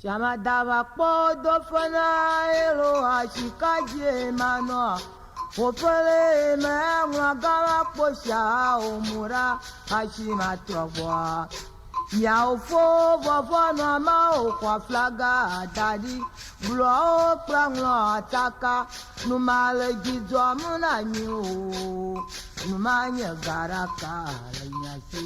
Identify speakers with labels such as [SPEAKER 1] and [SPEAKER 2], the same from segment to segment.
[SPEAKER 1] Chama dava podo fana elo ashikaje mano. Opele me ngagala posha omura hashima trobwa. Miao fo vavana mao kwa flaga dadi. Blo pranglo ataka numale gizwa muna nyu. Numanya garaka lenyashu.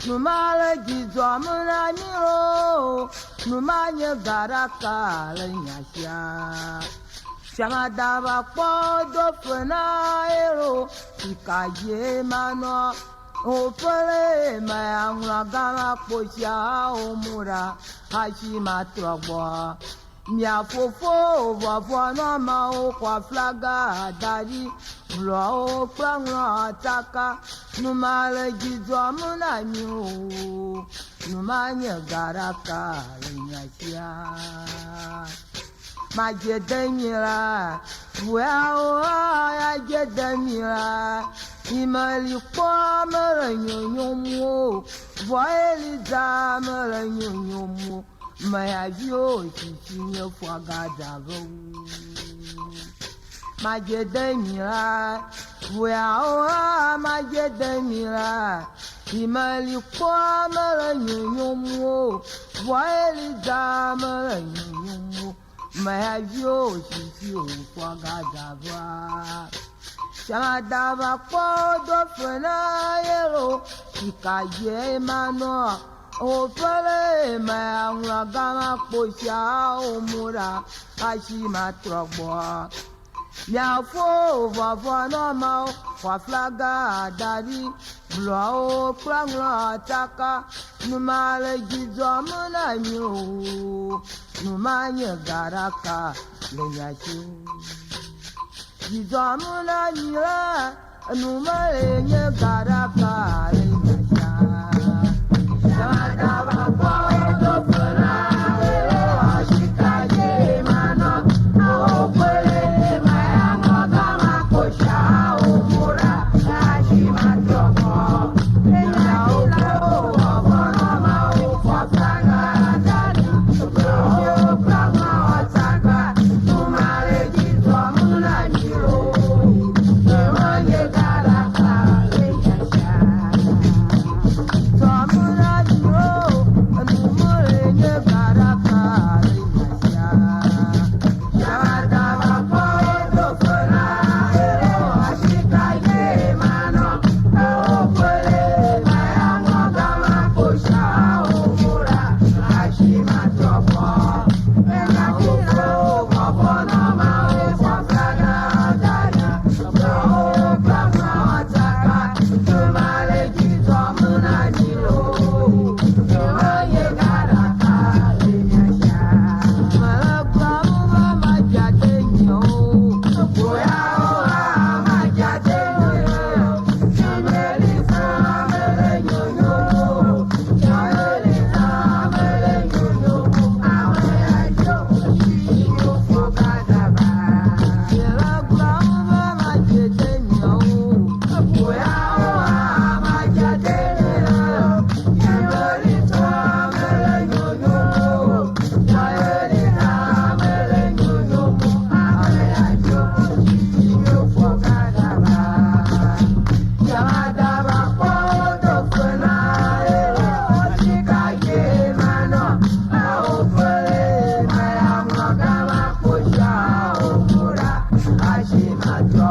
[SPEAKER 1] Numala gizwa muna nyu. Numanya garaka lenyasha. Chama dava podo fena ero ikaje mano. Opele mayangla gama posha omura hashima trogwa. Mia fofo vavana mao kwa flaga dari. Blo prangla ataka numale gizwa muna nyu. Numanya garaka lenyasha. Majedanyira, ya jedanyira. Imali kwa maranyonyomo, voeliza maranyonyomo. Mayavyo chichinya fwagadago. Majedanyira, majedanyira. Imali kwa maranyonyomo, voeliza maranyonyomo. Mayavyo chichinya fwagadava. Chama dava podo fena yelo ikaje mano. Opele mayangla gama posha omura hashima trogwa. Miafo vavana mao kwa flaga dari. Blo prangla ataka numale gizwa muna nyu. Numanya garaka lenyashu. Gizwa muna nyira numale nye garaka